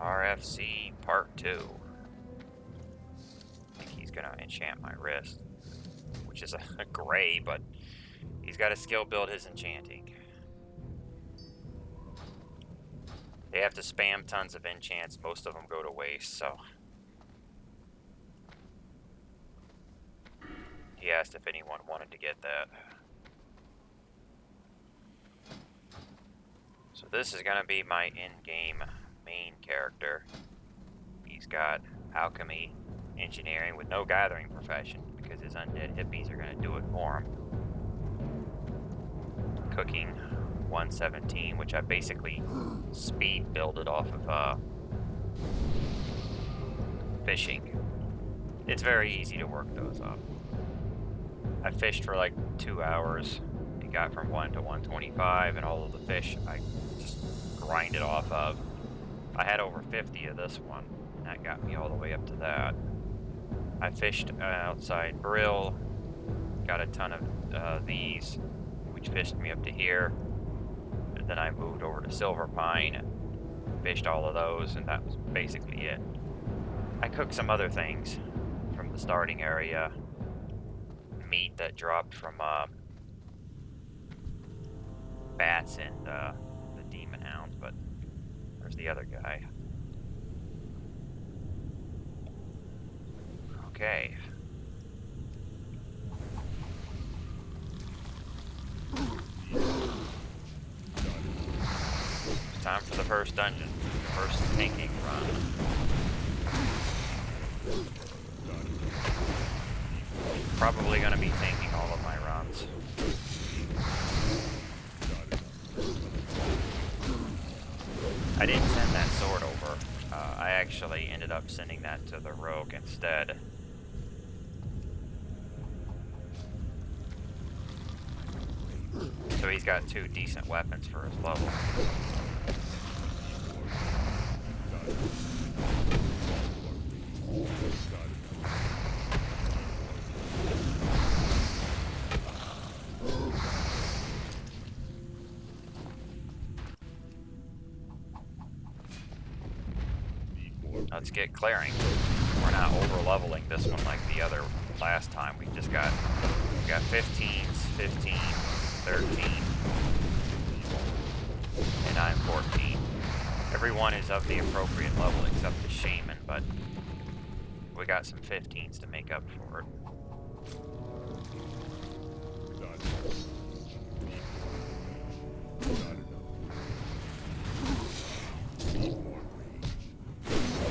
RFC Part 2. I think he's gonna enchant my wrist, which is a gray, but he's got to skill build his enchanting. They have to spam tons of enchants, most of them go to waste, so... He asked if anyone wanted to get that. So this is gonna be my in-game main character. He's got alchemy, engineering with no gathering profession because his undead hippies are gonna do it for him. Cooking 117, which I basically speed builded off of fishing. It's very easy to work those up. I fished for like 2 hours. It got from 1 to 125, and all of the fish I just grinded off of. I had over 50 of this one, and that got me all the way up to that. I fished outside Brill, got a ton of these, which fished me up to here. And then I moved over to Silver Pine and fished all of those, and that was basically it. I cooked some other things from the starting area. Meat that dropped from bats and the demon hounds, but there's the other guy. Okay. It's time for the first dungeon, the first tanking run. Probably going to be tanking all of my runs. I didn't send that sword over. I actually ended up sending that to the rogue instead. So he's got 2 decent weapons for his level. Let's get clearing. We're not over leveling this one like the other last time. We got 15s, 15, 13, and I'm 14. Everyone is of the appropriate level except the shaman, but we got some 15s to make up for it.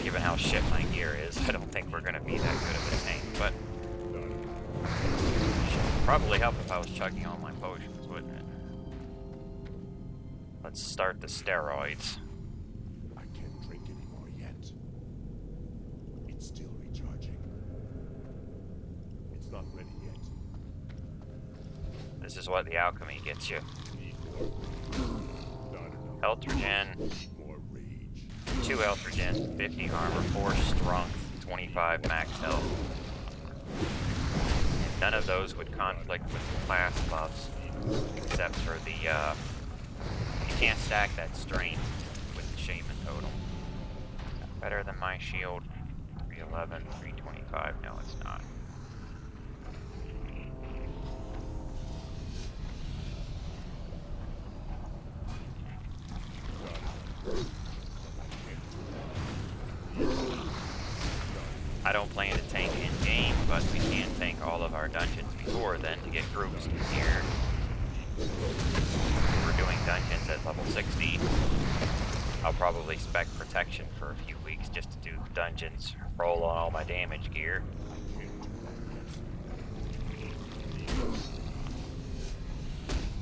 Given how shit my gear is, I don't think we're gonna be that good of a tank, but should probably help if I was chugging all my potions, wouldn't it? Let's start the steroids. I can't drink anymore yet. It's still recharging. It's not ready yet. This is what the alchemy gets you. Health regen. 2 health regen, 50 armor, 4 strength, 25 max health. And none of those would conflict with class buffs, except for the, you can't stack that strength with the shaman totem. Better than my shield, 311, 325, no it's not. I don't plan to tank in-game, but we can tank all of our dungeons before then to get groups easier. We're doing dungeons at level 60. I'll probably spec protection for a few weeks just to do dungeons, roll on all my damage gear.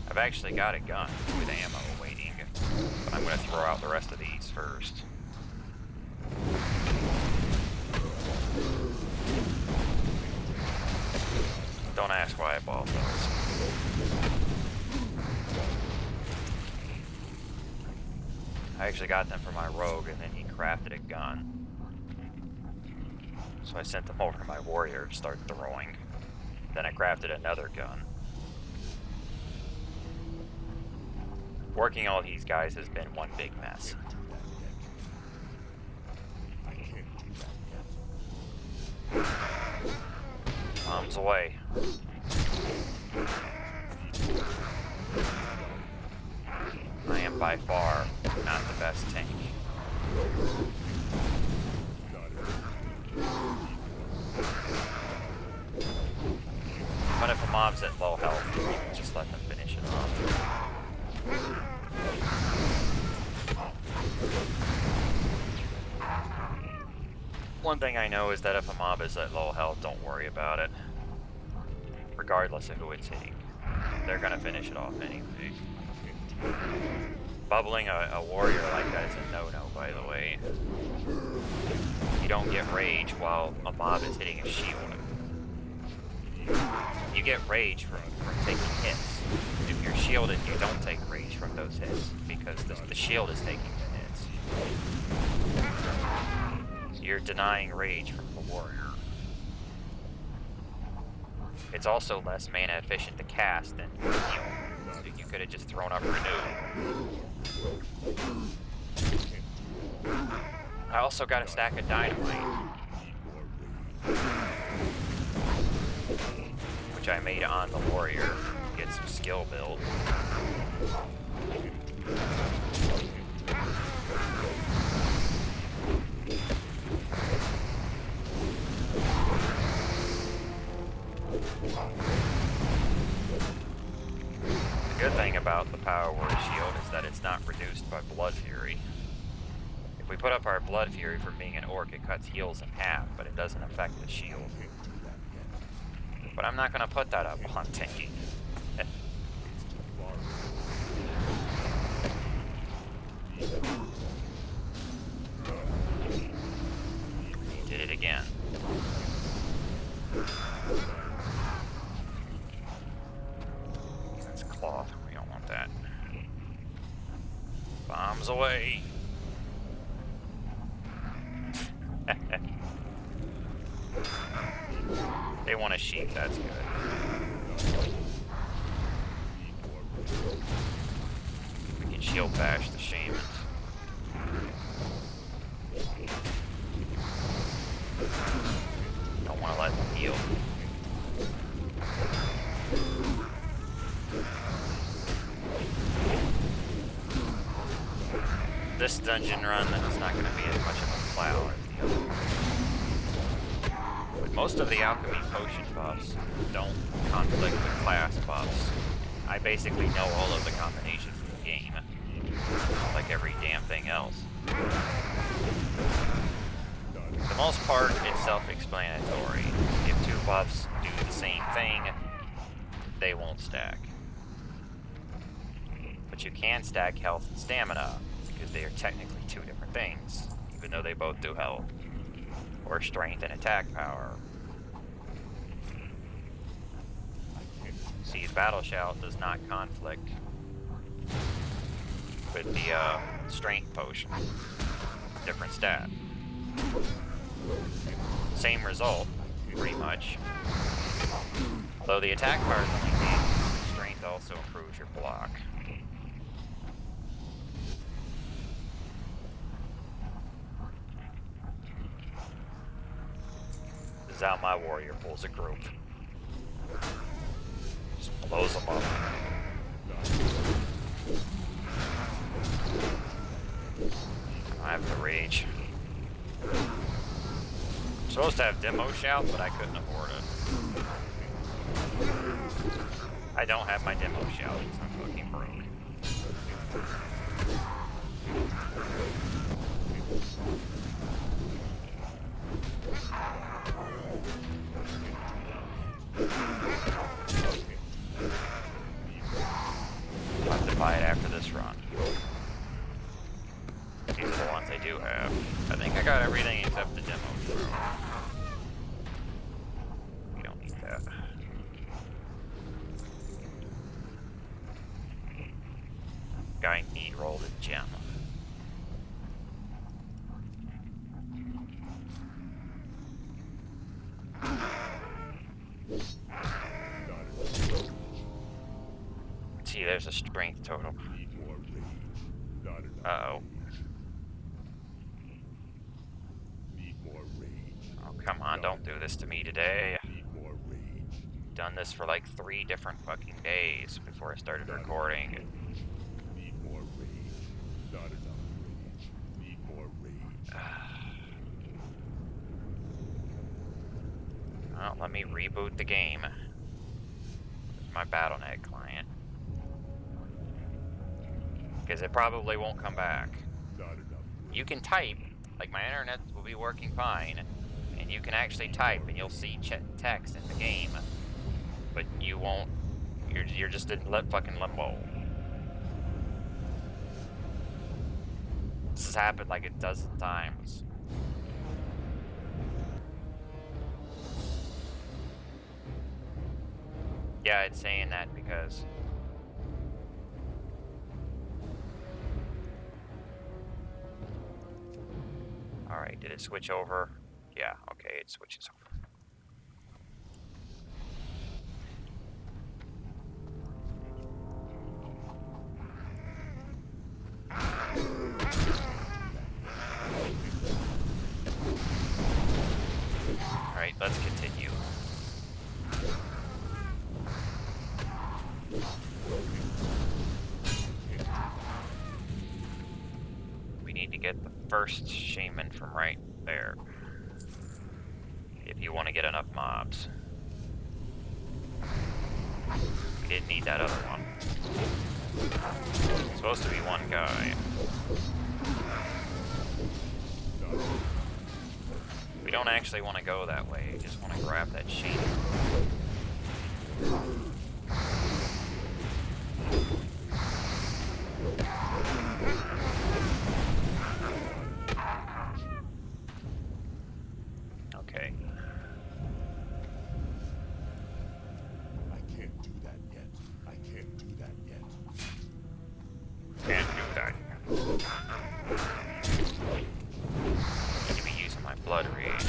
I've actually got a gun with ammo waiting, but I'm going to throw out the rest of these first. Don't ask why I bought those. I actually got them for my rogue, and then he crafted a gun. So I sent them over to my warrior to start throwing. Then I crafted another gun. Working all these guys has been one big mess. Bombs away. I am by far not the best tank. But if a mob's at low health, you can just let them finish it off. One thing I know is that if a mob is at low health, don't worry about it. Regardless of who it's hitting. They're gonna finish it off anyway. Bubbling a warrior like that is a no-no, by the way. You don't get rage while a mob is hitting a shield. You get rage from taking hits. If you're shielded, you don't take rage from those hits, because the shield is taking the hits. You're denying rage from the warrior. It's also less mana efficient to cast than heal, so you could have just thrown up Renew. I also got a stack of dynamite, which I made on the warrior to get some skill build. The good thing about the Power Word Shield is that it's not reduced by Blood Fury. If we put up our Blood Fury for being an orc, it cuts heals in half, but it doesn't affect the shield. But I'm not going to put that up while I'm tanking. Did it again. That's cloth. We don't want that. Bombs away. They want a sheep, that's good. We can shield bash the shamans. Don't want to let them heal. This dungeon run, it's not going to be as much of a plow as the other. Most of the alchemy potion buffs don't conflict with class buffs. I basically know all of the combinations of the game, like every damn thing else. For the most part, it's self-explanatory. If two buffs do the same thing, they won't stack. But you can stack health and stamina, because they are technically two different things, even though they both do health. Or strength and attack power. See, Battle Shout does not conflict with the strength potion. Different stat. Same result, pretty much. Though the attack power is only damage, strength also improves your block. This is how my warrior pulls a group. Just blows them up. I have the rage. I'm supposed to have demo shout, but I couldn't afford it. I don't have my demo shout, because I'm fucking broke. I'll have to buy it after this run. These are the ones I do have. I think I got everything except the demo. We don't need that. Guy need rolled a gem. See, there's a strength total. Uh-oh. Oh, come on, don't do this to me today. done this for like 3 different fucking days before I started recording. Need more rage. Not enough rage. Need more rage. Well, let me reboot the game. There's my BattleNet client. Because it probably won't come back. Not enough rage. You can type, like my internet will be working fine, and you can actually type and you'll see text in the game, but you won't, you're just in fucking limbo. This has happened like a dozen times. Yeah, it's saying that because alright, did it switch over? Yeah, okay, it switches over. Alright, let's continue. We need to get the first shaman from right there. If you want to get enough mobs. We didn't need that other one. It's supposed to be one guy. We don't actually want to go that way. I just want to grab that shaman. Okay. I can't do that yet. I can't do that yet. Can't do that. Need to be using my blood rage.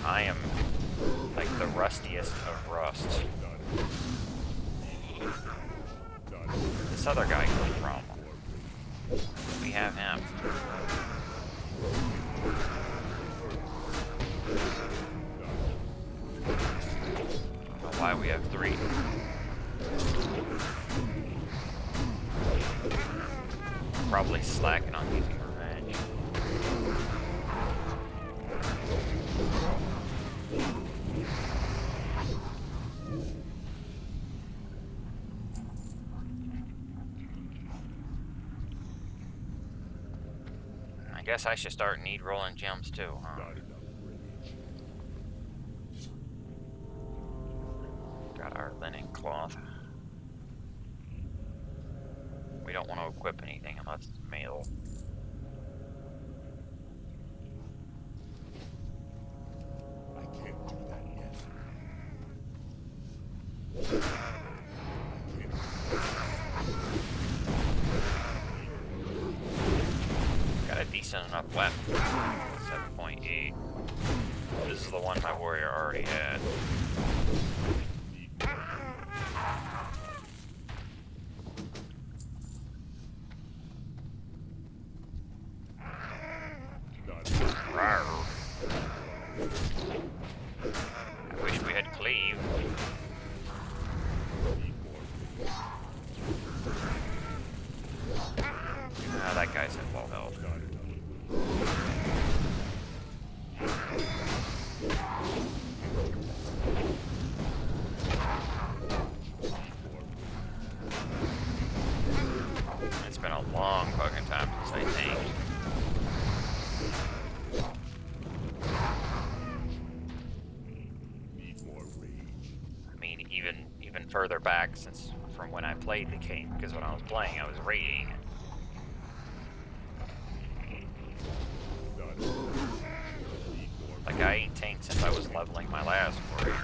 I am like the rustiest of rust. This other guy come from? We have him. I don't know why we have 3. Probably slacking on using revenge. I guess I should start need rolling gems too, huh? Got our linen cloth. We don't want to equip anything unless it's metal. I can't do that yet. Got a decent enough weapon. 7.8. This is the one my warrior already had. Rawr. I wish we had cleave. Ah, that guy's at low health. It's been a long fucking time since I tanked. I mean, even further back since from when I played the game, because when I was playing, I was raiding. Like I ain't tanked since I was leveling my last warrior.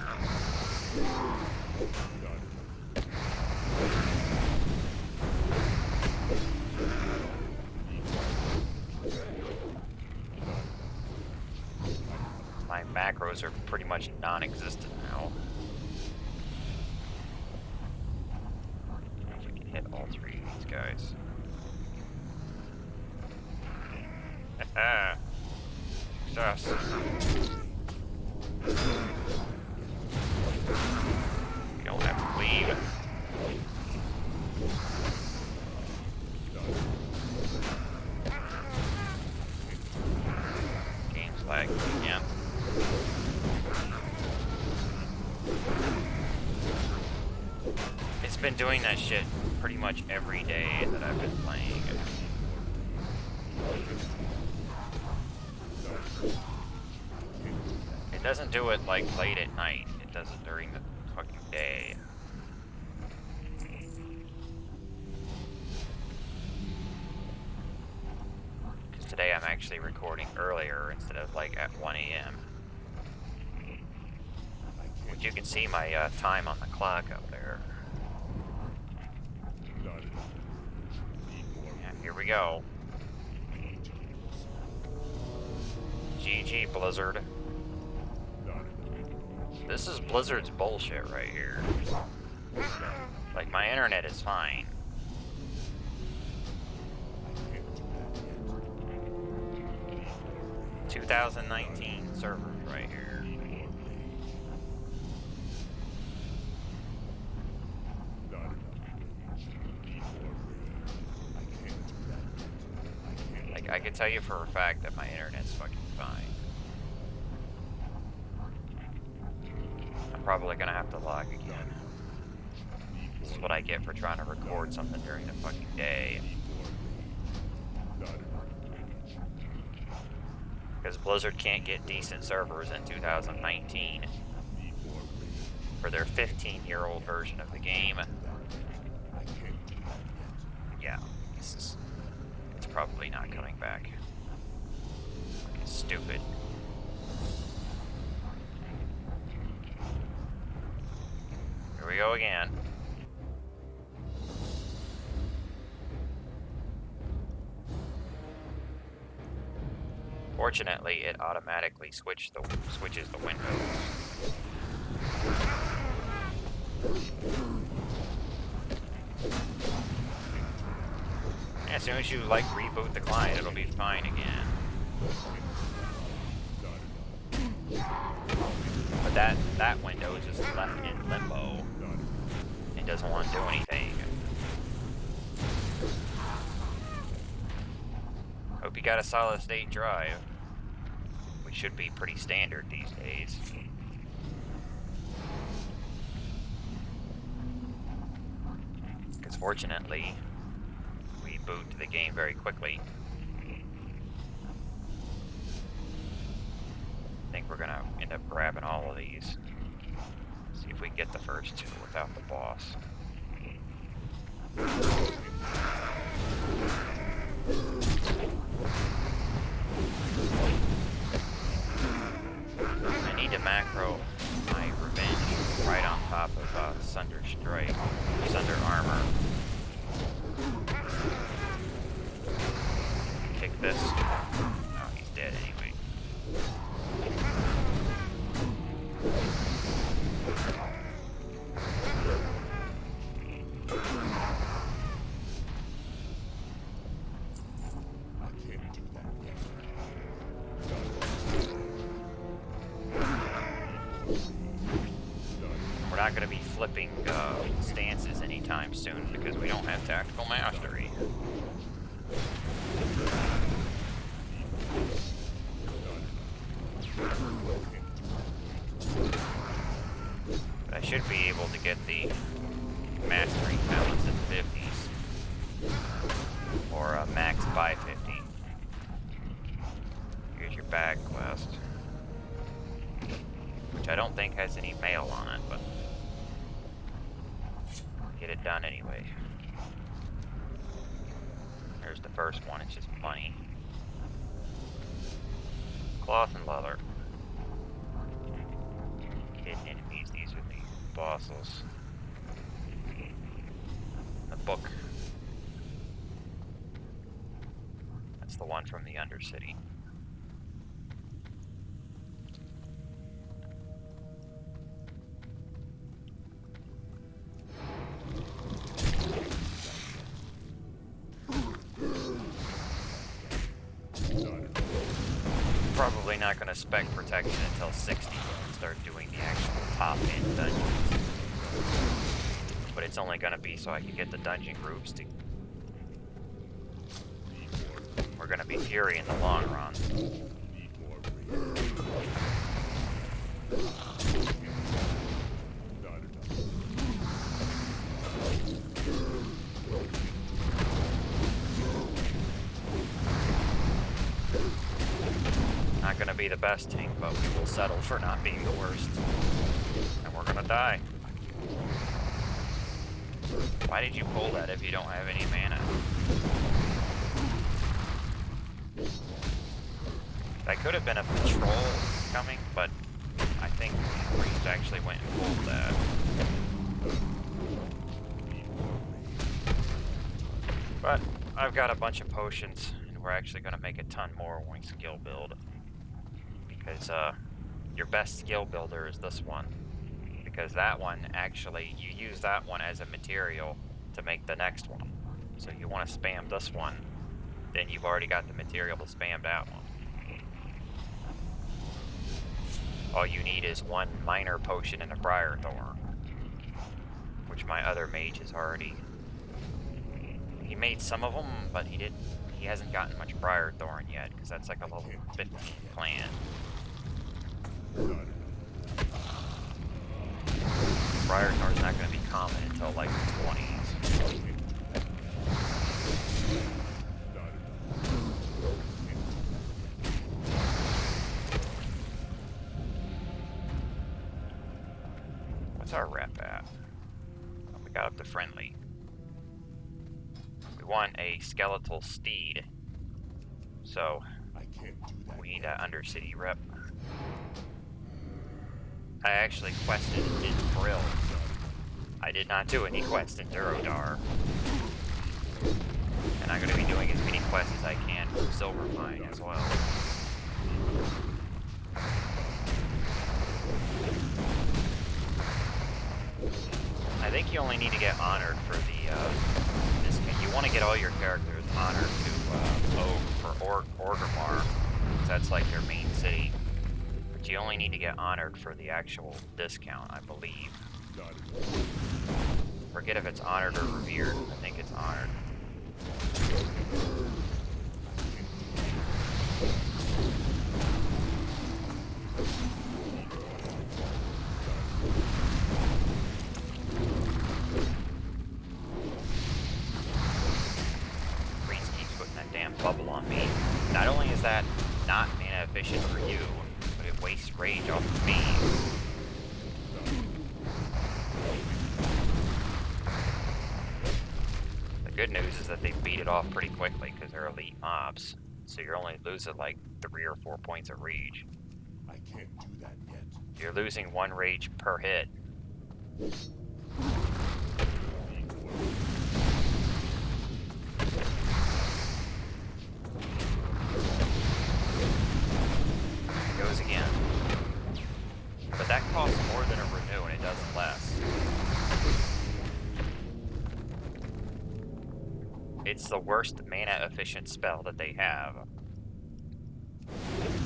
My macros are pretty much non-existent now. If we can hit all 3 of these guys. Haha. Success. You don't have to leave. Game's lagging again. It's been doing that shit pretty much every day that I've been playing. It doesn't do it like late at night. It does it during the fucking day. Because today I'm actually recording earlier instead of like at 1 a.m. Which you can see my time on the clock up there. Yeah, here we go. GG, Blizzard. This is Blizzard's bullshit right here. Like, my internet is fine. "2019 servers right here." Like, I can tell you for a fact that my internet's fucking fine. I'm probably gonna have to log again. This is what I get for trying to record something during the fucking day. Because Blizzard can't get decent servers in 2019 for their 15-year-old version of the game. Yeah, it's probably not coming back. It's stupid. Here we go again. Fortunately, it automatically switches the windows. As soon as you like reboot the client, it'll be fine again. But that window is just left in limbo. It doesn't want to do anything. Hope you got a solid state drive, which should be pretty standard these days. Because fortunately, we boot the game very quickly. I think we're gonna end up grabbing all of these. See if we can get the first two without the boss. I need to macro my revenge right on top of Sunder Strike, Sunder Armor. Kick this. Oh, he's dead anyway. We're not going to be flipping stances anytime soon because we don't have tactical mastery. But I should be able to get the mastery balance in the 50s. Or max 550. Here's your bag quest. Which I don't think has any mail on it, but get it done anyway. There's the first one, it's just money. Cloth and leather. Hidden enemies, these are the bosses. The book. That's the one from the Undercity. Probably not going to spec protection until 60. start doing the actual top-end dungeons. But it's only gonna be so I can get the dungeon groups to... We're gonna be Fury in the long run. Not gonna be the best team, but we will settle for not being the worst. And we're gonna die. Why did you pull that if you don't have any mana? That could have been a patrol coming, but I think the priest actually went and pulled that. But I've got a bunch of potions, and we're actually going to make a ton more when we skill build. Because your best skill builder is this one. Because that one, actually, you use that one as a material to make the next one. So you want to spam this one, then you've already got the material to spam that one. All you need is one minor potion and a Briar Thorn, which my other mage has already... He made some of them, but he hasn't gotten much Briar Thorn yet, because that's like a level 15 plant. Briar Thorn's not going to be common until like the 20s. What's our rep at? Oh, we got up to friendly. We want a skeletal steed. So, we need an Undercity rep. I actually quested in Brill. I did not do any quests in Durodar. And I'm going to be doing as many quests as I can for Silverpine as well. I think you only need to get honored for the, you want to get all your characters honored to, Orgrimmar, because that's like your main city. But you only need to get honored for the actual discount, I believe. Forget if it's honored or revered. I think it's honored. Priest keeps putting that damn bubble on me. Not only is that not mana efficient for you, but it wastes rage off of me. The good news is that they beat it off pretty quickly because they're elite mobs. So you're only losing like 3 or 4 points of rage. I can't do that yet. You're losing 1 rage per hit. Goes again. But that costs more than a renew and it does less. It's the worst mana efficient spell that they have.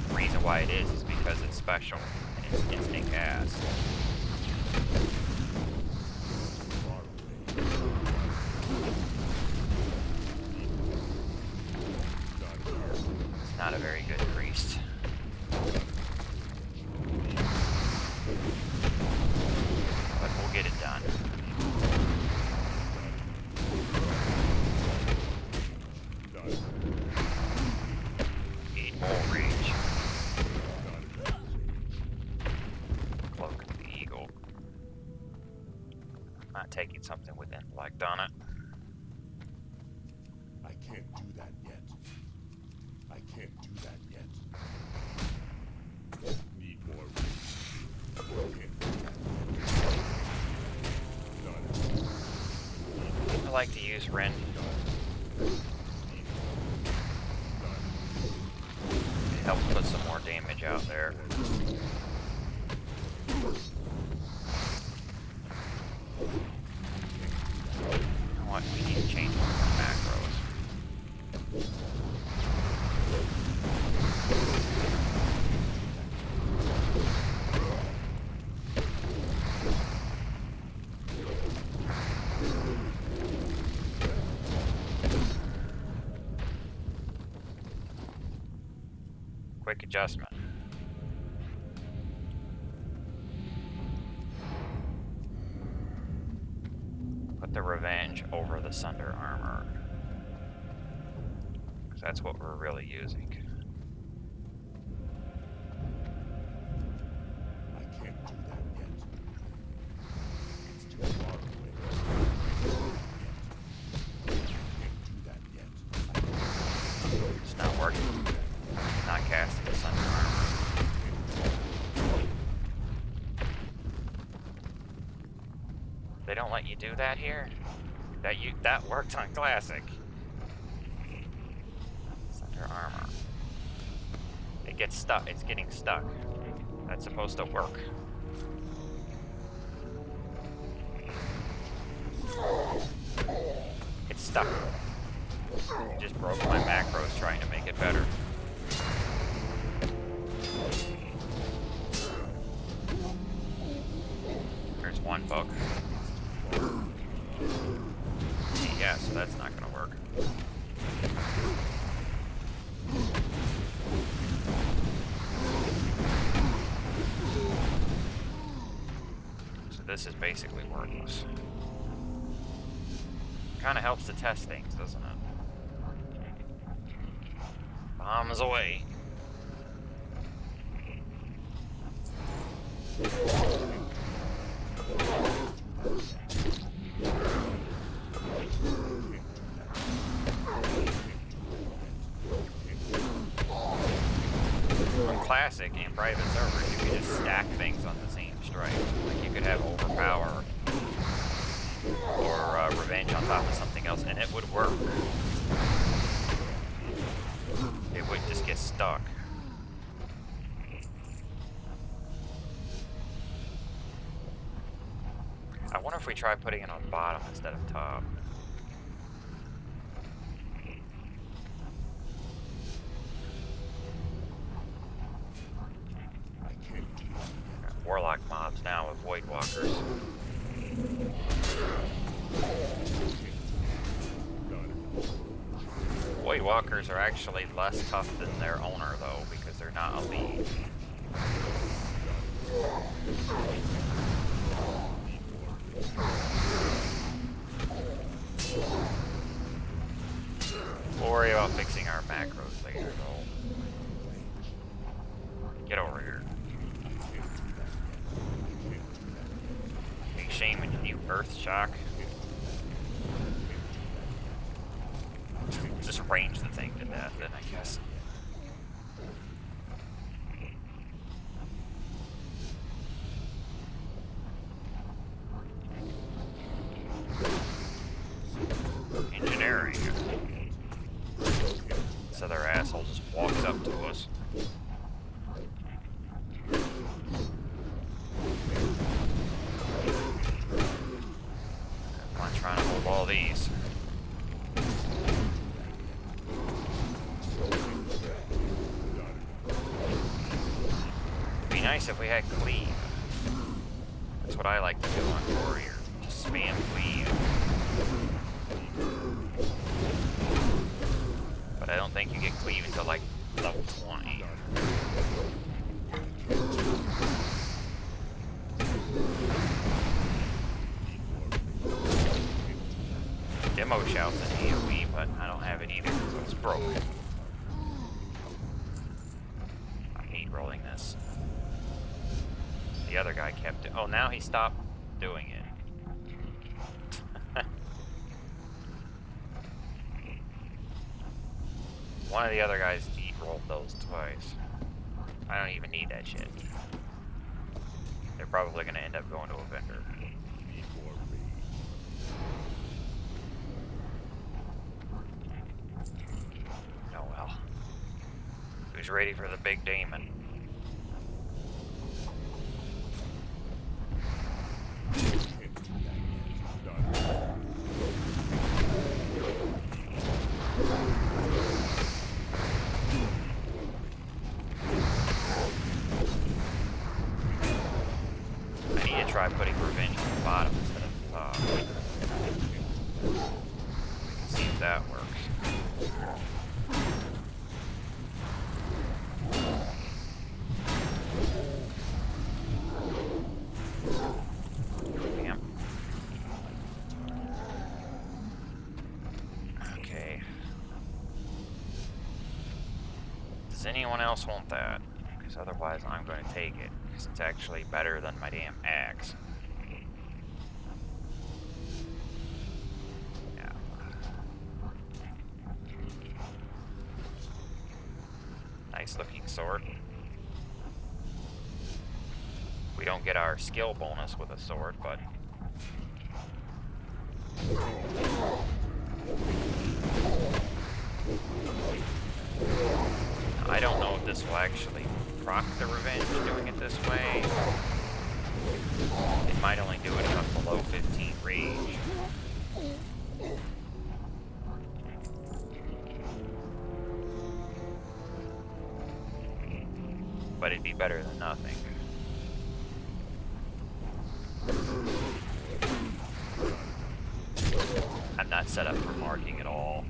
The reason why it is because it's special and it's instant cast. It's not a very good priest. But we'll get it done. Need more reach. Cloak of the Eagle. Not taking something with intellect on it. I can't do that yet. I can't do that yet. Need more reach. I can't do that yet. I like to use Ren. It helps put some more damage out there. You know what? We need to change one of our macros. quick adjustment. Put the Revenge over the Sunder Armor. Because that's what we're really using. I can't do that yet. It's too far away. I can't do that yet. It's not working. It's not casting the Sunder Armor. They don't let you do that here? That worked on Classic. Sunder Armor. It gets stuck. It's getting stuck. That's supposed to work. It's stuck. It just broke my macros trying to make it better. There's one book. Yeah, so that's not gonna work. So this is basically worthless. Kinda helps to test things, doesn't it? Bombs away. On Classic and private servers, you could just stack things on the same strike. Like you could have Overpower or Revenge on top of something else, and it would work. It would just get stuck. I wonder if we try putting it on bottom instead of top. Got Warlock mobs now with Void Walkers. Void Walkers are actually less tough than their owner though, because they're not elite. We'll worry about fixing our macros later though. Get over here. Hey Shaman, can you Earth Shock? Just range the thing to death then, I guess. Engineering. This other asshole just walks up to us. I'm trying to hold all these. It'd be nice if we had cleave. That's what I like to do on Warrior. Just spam cleave. But I don't think you get cleave until like level 20. Demo shouts an AoE, but I don't have it either, so it's broke. I hate rolling this. The other guy kept it. Oh, now he stopped doing it. One of the other guys rolled those twice. I don't even need that shit. They're probably going to end up going to a vendor. Oh well. Who's ready for the big demon? I need to try putting Revenge on the bottom instead of the top. See if that works. anyone else want that? Because otherwise I'm going to take it. Because it's actually better than my damn axe. Yeah. Nice looking sword. We don't get our skill bonus with a sword, but... I don't know if this will actually proc the revenge doing it this way. It might only do it up below 15 rage. But it'd be better than nothing. I'm not set up for marking at all.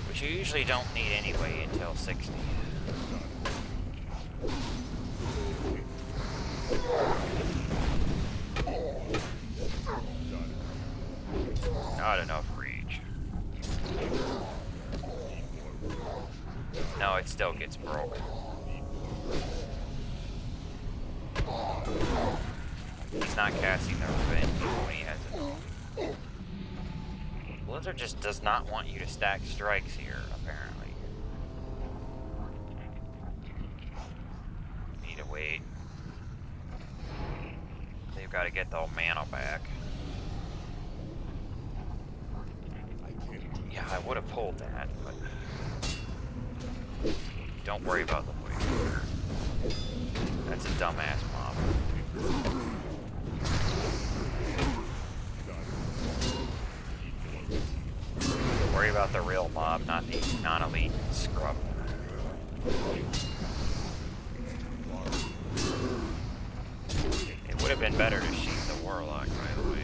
Which you usually don't need anyway until 60. Not enough reach. No, it still gets broken. He's not casting the revenge when he has it on. Blizzard just does not want you to stack strikes here, apparently. Need to wait. They've got to get the mana back. Yeah, I would have pulled that, but... Don't worry about the wait. That's a dumbass mob. Worry about the real mob, not the non-elite scrub. It would have been better to sheath the warlock, by the way.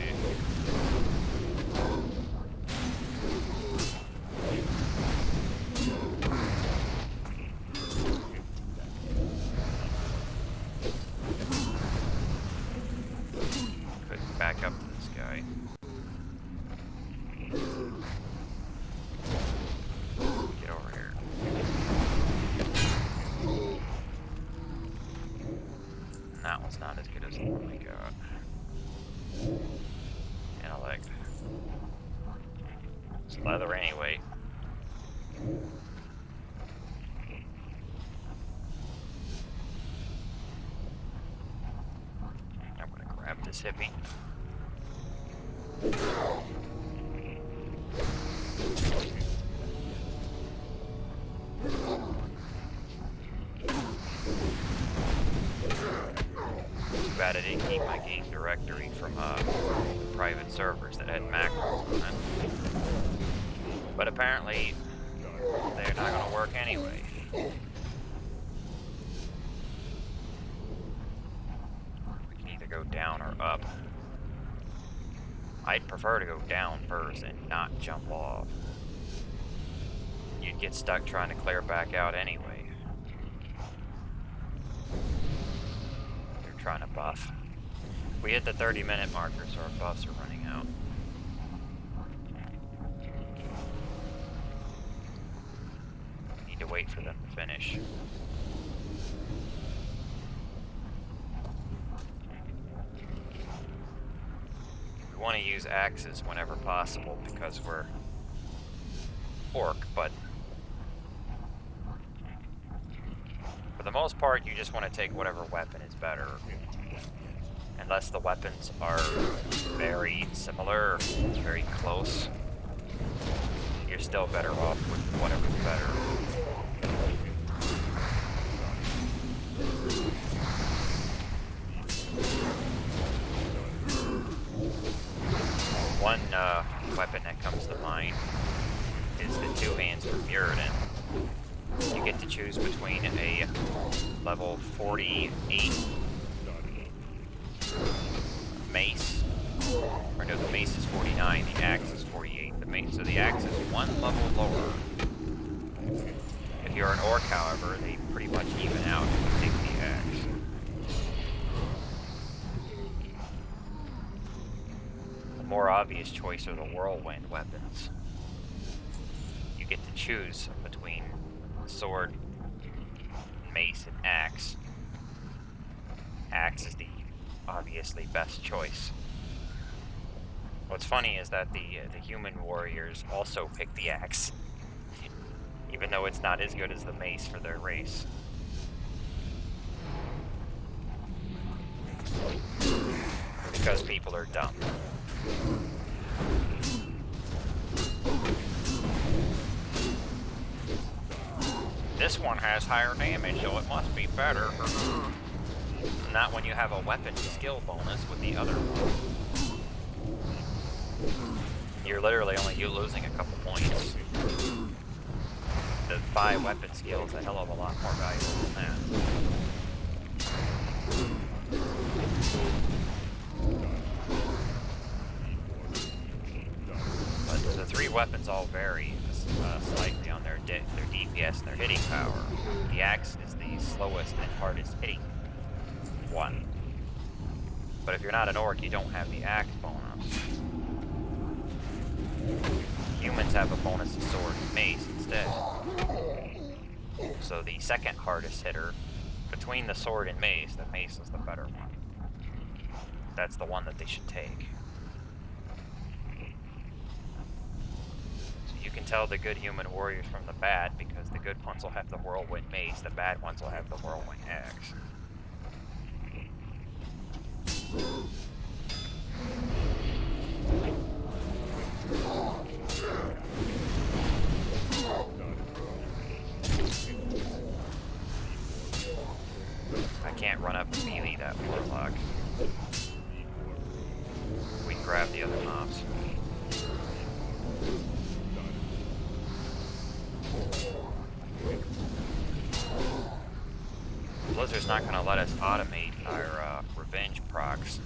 Couldn't back up to this guy. Get over here. And that one's not as good as the one we got. Intellect. It's leather anyway. I'm gonna grab this hippie. Too bad I didn't keep my game directory from private servers that had macros on it. But apparently, they're not going to work anyway. We can either go down or up. I'd prefer to go down first and not jump off. You'd get stuck trying to clear back out anyway. You're trying to buff. We hit the 30-minute marker, so our buffs are running out. Need to wait for them to finish. We want to use axes whenever possible because we're orc, but for the most part, you just want to take whatever weapon is better. Unless the weapons are very similar, very close, you're still better off with whatever's better. One weapon that comes to mind is the two hands from Muradin. You get to choose between a level 48 mace, or no, the mace is 49, the axe is 48. So the axe is one level lower. If you're an orc, however, they pretty much even out if you take the axe. The more obvious choice are the whirlwind weapons. You get to choose between sword, mace, and axe. Axe is the obviously best choice. What's funny is that the human warriors also pick the axe, even though it's not as good as the mace for their race. Because people are dumb. This one has higher damage, so it must be better. Not when you have a weapon skill bonus with the other one. You're literally only losing a couple points. The 5 weapon skill is a hell of a lot more valuable than that. But the 3 weapons all vary slightly on their DPS and their hitting power. The axe is the slowest and hardest hitting one. But if you're not an orc, you don't have the axe bonus. Humans have a bonus to sword and mace instead. So the second hardest hitter, between the sword and mace, the mace is the better one. That's the one that they should take. So you can tell the good human warriors from the bad, because the good ones will have the whirlwind mace, the bad ones will have the whirlwind axe. I can't run up and melee that warlock. We can grab the other mobs. Blizzard's not going to let us automate our revenge procs.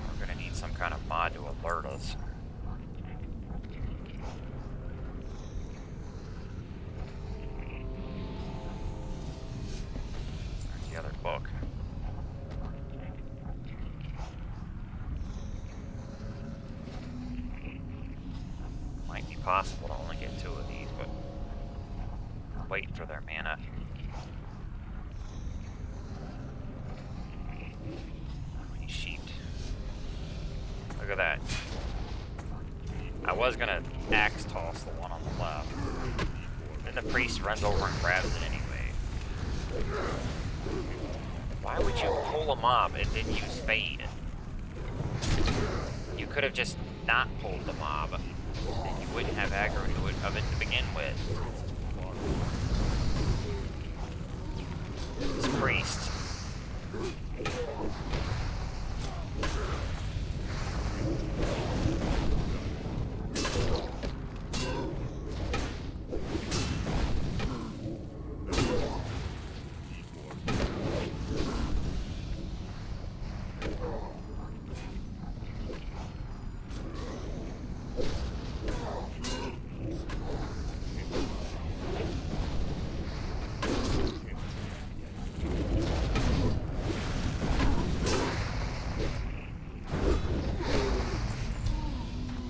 We're going to need some kind of mod to alert us. There's the other book. Might be possible to only get 2 of these, but I'm waiting for their mana. Sheep. Look at that. I was gonna axe toss the one on the left. Then the priest runs over and grabs it anyway. Why would you pull a mob and then use fade? You could have just not pulled the mob. Then you wouldn't have aggro of it to begin with. This priest.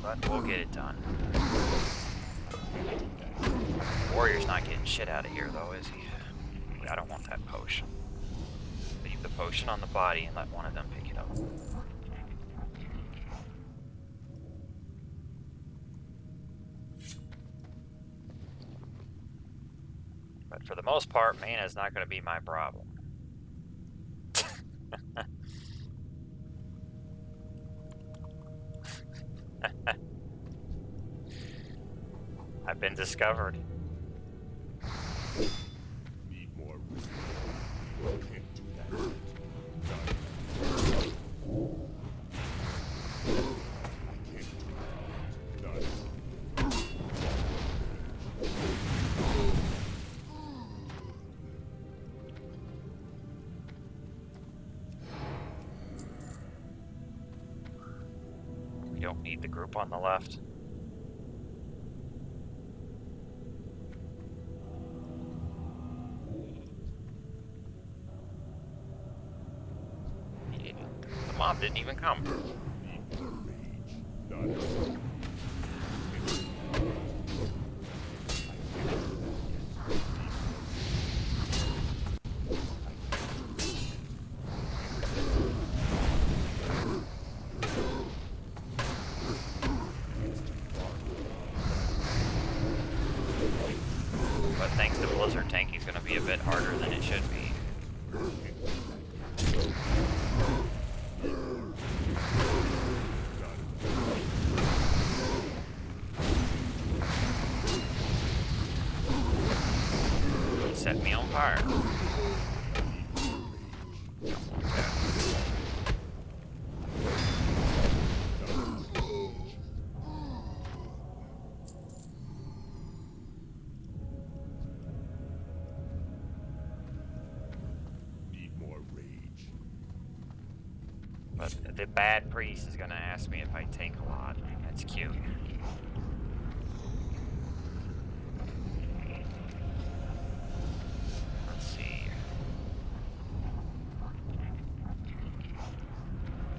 But we'll get it done. Warrior's not getting shit out of here, though, is he? I don't want that potion. Leave the potion on the body and let one of them pick it up. But for the most part, mana is not going to be my problem. I've been discovered. Need more room. Can't do that. We don't need the group on the left. The mob didn't even come. lizard tanky is going to be a bit harder than it should be. He set me on fire. But the bad priest is gonna ask me if I tank a lot. That's cute. Let's see.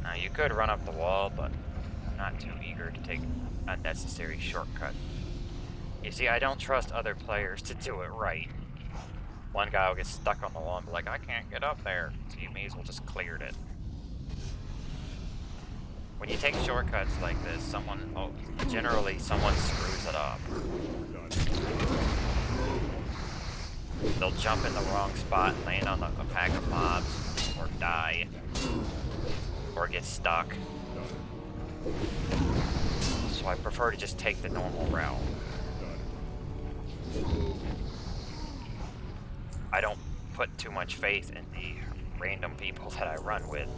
Now you could run up the wall, but I'm not too eager to take a unnecessary shortcut. You see, I don't trust other players to do it right. One guy will get stuck on the wall and be like, I can't get up there. So you may as well just cleared it. When you take shortcuts like this, generally someone screws it up. They'll jump in the wrong spot and land on a pack of mobs, or die, or get stuck. So I prefer to just take the normal route. I don't put too much faith in the random people that I run with.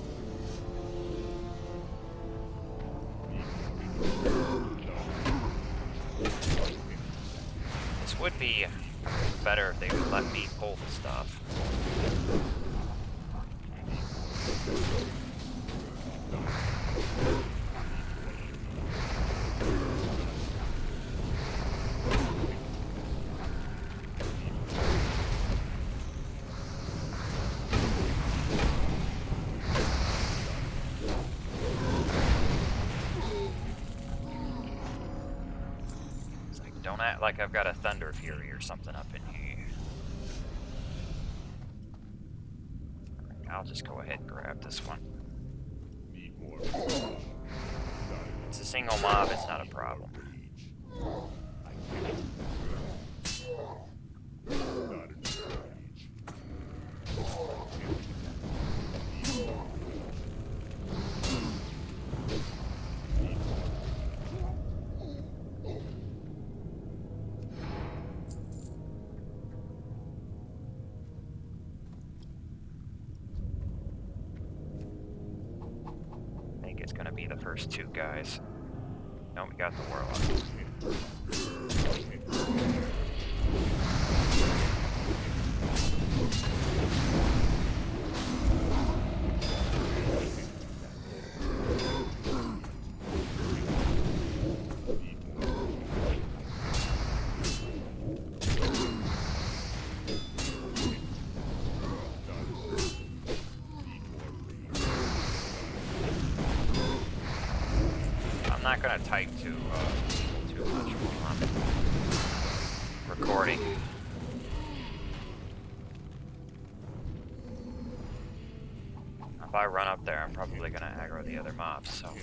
This would be better if they would let me pull the stuff. Don't act like I've got a Thunder Fury or something up in here. I'll just go ahead and grab this one. It's a single mob, it's not a problem. It's gonna be the first two guys. No, we got the Warlock. I'm not gonna type too much while I'm recording. If I run up there, I'm probably gonna aggro the other mobs, so.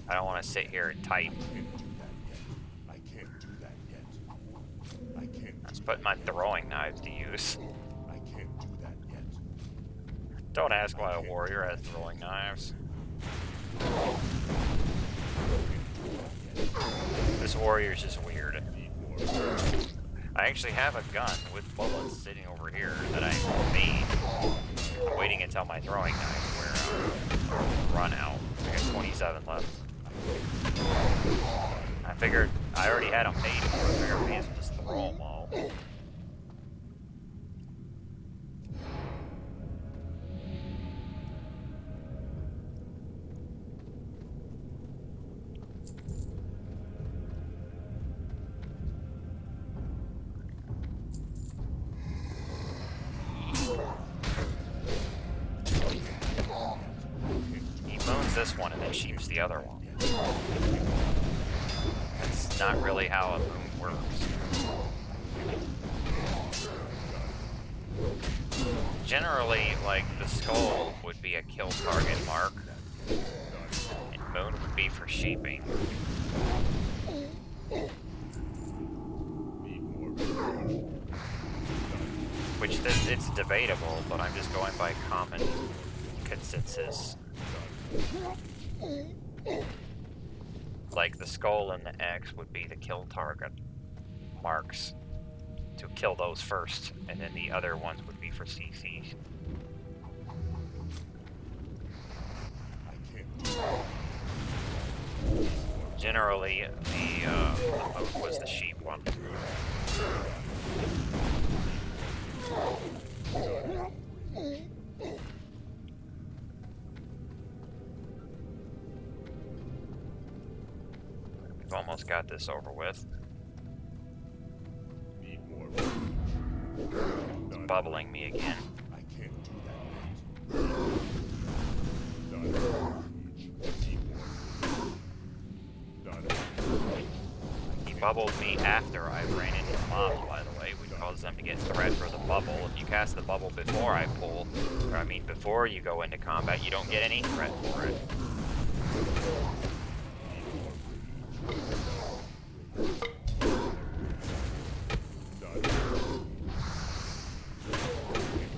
I don't want to sit here and type. Let's put my throwing knives to use. Don't ask why a warrior has throwing knives. This warrior's just weird. I actually have a gun with bullets sitting over here that I made. I'm waiting until my throwing knives run out. I got 27 left. I figured I already had them made for it. I figured I may as well just throw them all. This one and then sheeps the other one. That's not really how a boom works. Generally, like, the skull would be a kill target mark, and moon would be for sheeping. Need more recharge. Which it's debatable, but I'm just going by common consensus. Like the skull and the X would be the kill target marks to kill those first, and then the other ones would be for CC. I can't do that. Generally, the oak was the sheep one. We've almost got this over with. Need more. It's bubbling me again. I can't do that yet. Not need more. Not He bubbled me after I ran into the mobs, by the way, which causes them to get threat for the bubble. If you cast the bubble before I pull, or I mean before you go into combat, you don't get any threat for it.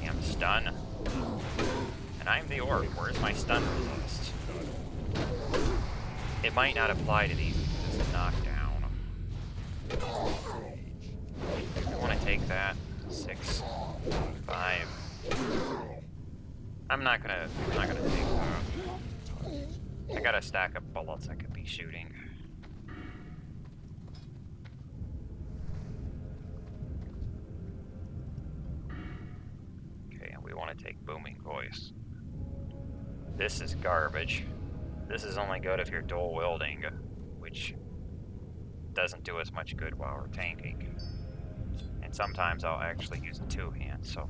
Damn stun. And I'm the orc. Where's my stun resist? It might not apply to these because it's a knockdown. I want to take that. 6, 5. I'm not gonna take that. I got a stack of bullets I could be shooting. Okay, and we want to take booming voice. This is garbage. This is only good if you're dual wielding, which doesn't do as much good while we're tanking. And sometimes I'll actually use a two-hand, so.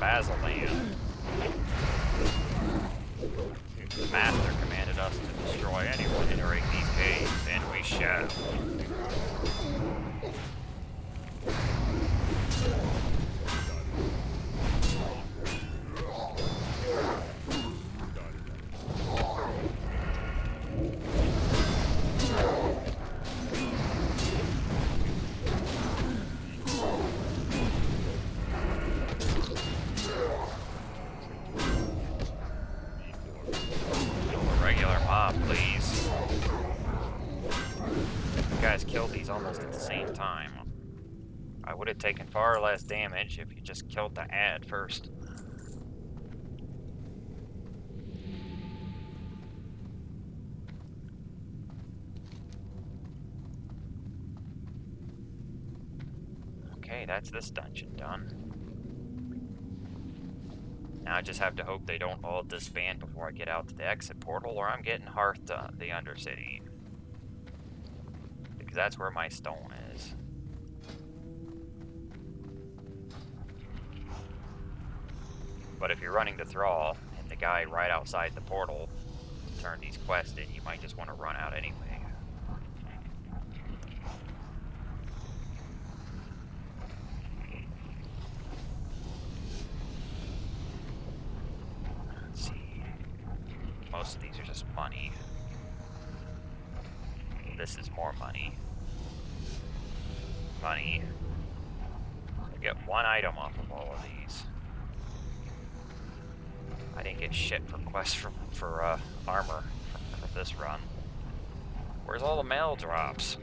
Basilan. The Master commanded us to destroy anyone entering these caves, and we shall. Please. You guys killed these almost at the same time. I would have taken far less damage if you just killed the ad first. Okay, that's this dungeon done. Now I just have to hope they don't all disband before I get out to the exit portal, or I'm getting Hearth to the Undercity. Because that's where my stone is. But if you're running the Thrall, and the guy right outside the portal to turn these quests in, you might just want to run out anyway. Most of these are just money. This is more money. Money. I get one item off of all of these. I didn't get shit for quests for armor from this run. Where's all the mail drops?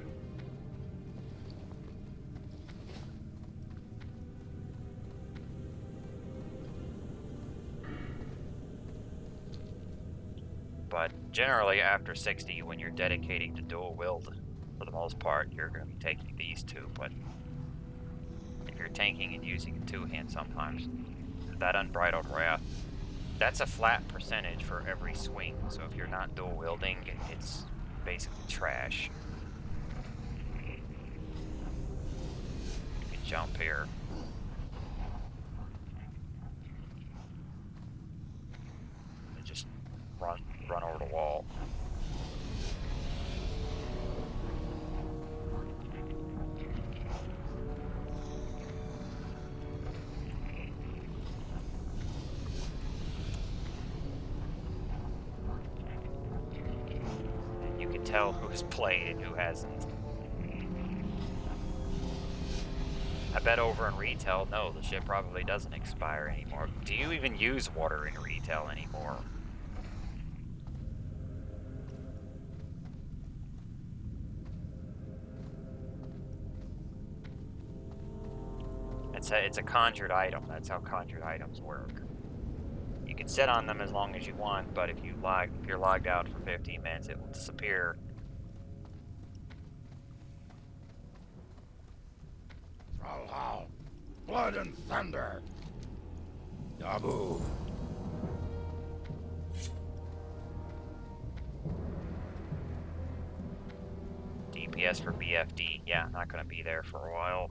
But generally after 60, when you're dedicating to dual wield, for the most part, you're going to be taking these two. But if you're tanking and using a two-hand sometimes, that Unbridled Wrath, that's a flat percentage for every swing. So if you're not dual wielding, it's basically trash. You can jump here. Run tell who's played and who hasn't. I bet over in retail, no, the shit probably doesn't expire anymore. Do you even use water in retail anymore? It's a conjured item. That's how conjured items work. You can sit on them as long as you want, but if you're logged out for 15 minutes, it will disappear. Valhalla, blood and thunder. Dabu. DPS for BFD. Yeah, not going to be there for a while.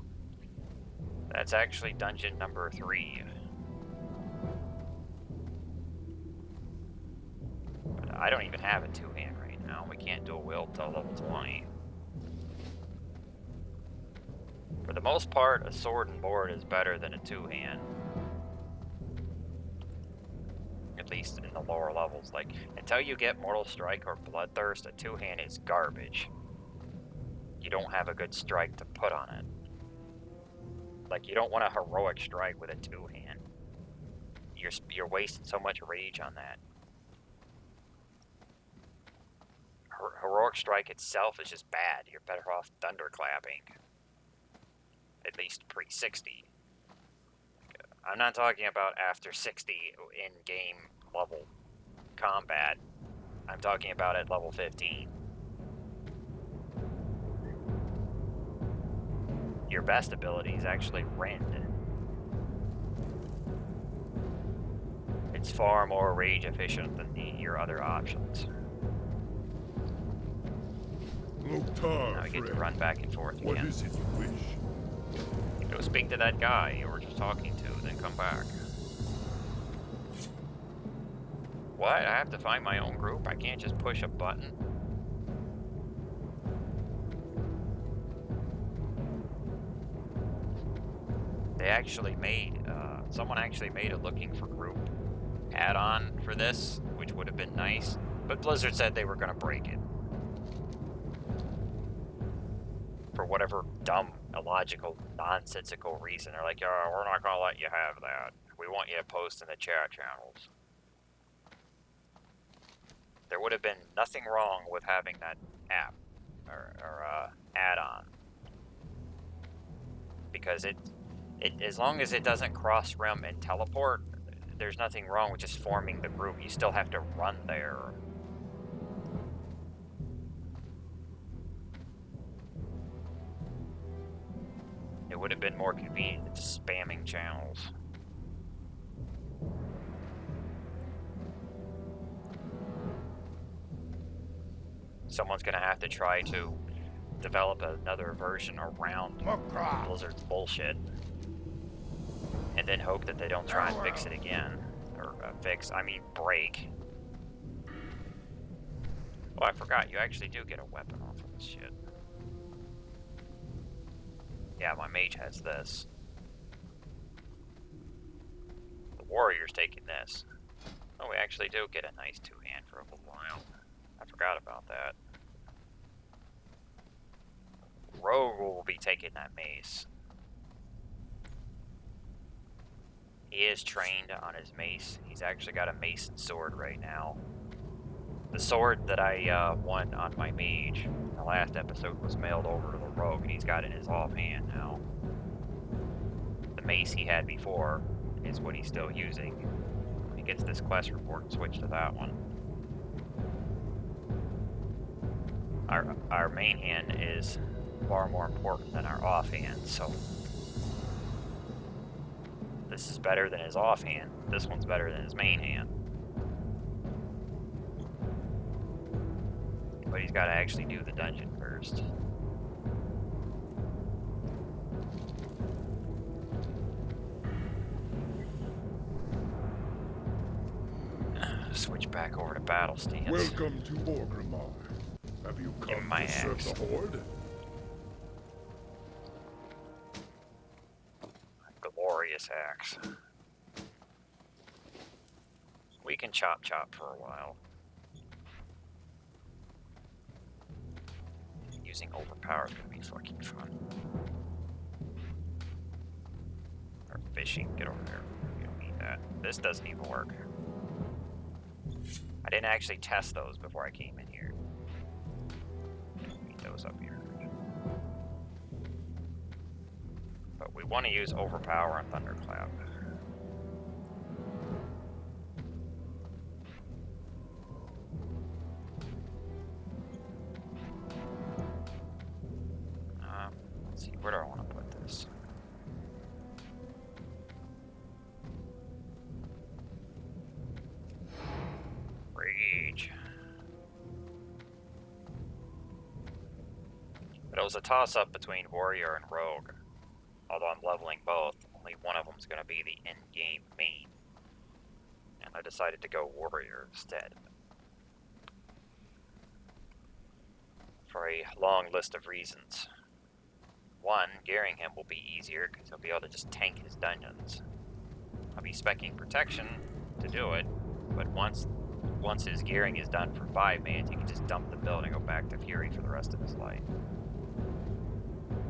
That's actually dungeon number 3. But I don't even have a 2-hand right now. We can't dual wield till level 20. For the most part, a sword and board is better than a 2-hand. At least in the lower levels. Like, until you get Mortal Strike or Bloodthirst, a 2-hand is garbage. You don't have a good strike to put on it. Like, you don't want a heroic strike with a 2-hand. You're wasting so much rage on that. Heroic strike itself is just bad. You're better off thunderclapping. At least pre-60. I'm not talking about after 60 in-game level combat. I'm talking about at level 15. Your best ability is actually Rend. It's far more rage efficient than your other options. Now we get to run back and forth again. What is it you wish? Go speak to that guy you were just talking to, then come back. What? I have to find my own group? I can't just push a button? They actually made, someone actually made a looking for group add-on for this, which would have been nice, but Blizzard said they were going to break it. For whatever dumb, illogical, nonsensical reason. They're like, oh, we're not going to let you have that. We want you to post in the chat channels. There would have been nothing wrong with having that app or add-on. Because it as long as it doesn't cross realm and teleport, there's nothing wrong with just forming the group. You still have to run there. It would have been more convenient than just spamming channels. Someone's gonna have to try to develop another version around Blizzard's bullshit. And then hope that they don't try and fix it again. Or break. Oh, I forgot, you actually do get a weapon off of this shit. Yeah, my mage has this. The warrior's taking this. Oh, we actually do get a nice 2-hand for a little while. I forgot about that. Rogue will be taking that mace. He is trained on his mace. He's actually got a mace and sword right now. The sword that I won on my mage in the last episode was mailed over to the rogue, and he's got it in his offhand now. The mace he had before is what he's still using. When he gets this quest report and switch to that one. Our main hand is far more important than our offhand, so this is better than his offhand. This one's better than his main hand. But he's got to actually do the dungeon first. Switch back over to battle stance. Welcome to Orgrimmar. Have you come to serve the Horde? Glorious axe. We can chop for a while. using overpower is gonna be fucking fun. Or fishing, get over there. We don't need that. This doesn't even work. I didn't actually test those before I came in here. Need those up here. But we want to use overpower on thunderclap. Let's see, where do I want to put this? Rage. But it was a toss-up between warrior and rogue. Although I'm leveling both, only one of them is going to be the end-game main. And I decided to go warrior instead. For a long list of reasons. One, gearing him will be easier because he'll be able to just tank his dungeons. I'll be specking protection to do it, but once his gearing is done for 5 mans, he can just dump the build and go back to Fury for the rest of his life.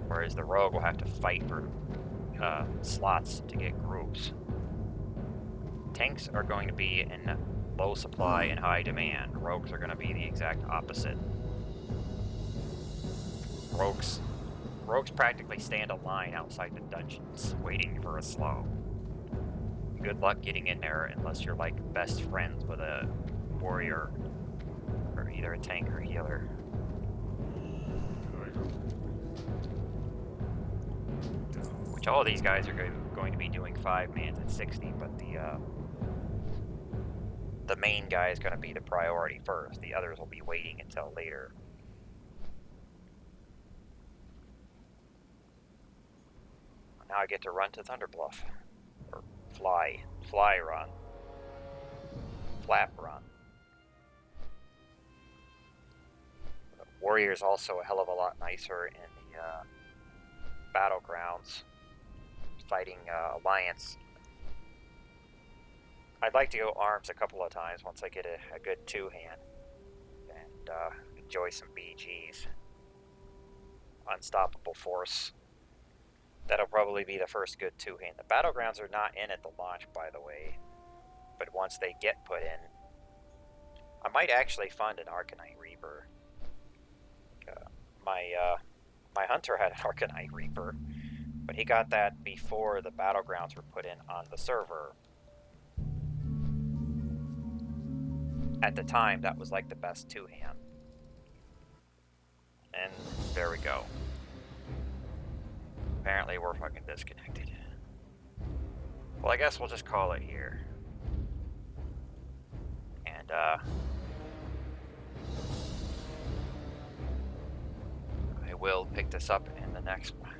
Whereas the rogue will have to fight for slots to get groups. Tanks are going to be in low supply and high demand. Rogues are going to be the exact opposite. Rogues practically stand a line outside the dungeons, waiting for a slow. Good luck getting in there unless you're like best friends with a warrior, or either a tank or healer. Which all of these guys are going to be doing 5 mans at 60, but the main guy is going to be the priority first. The others will be waiting until later. Now I get to run to Thunderbluff. Or fly run. Flap run. Warrior's also a hell of a lot nicer in the battlegrounds. Fighting Alliance. I'd like to go arms a couple of times once I get a good 2-hand. And enjoy some BGs. Unstoppable Force. That'll probably be the first good 2-hand. The battlegrounds are not in at the launch, by the way. But once they get put in, I might actually fund an Arcanite Reaper. My hunter had an Arcanite Reaper, but he got that before the battlegrounds were put in on the server. At the time, that was like the best 2-hand. And there we go. Apparently we're fucking disconnected. Well, I guess we'll just call it here. And, I will pick this up in the next one.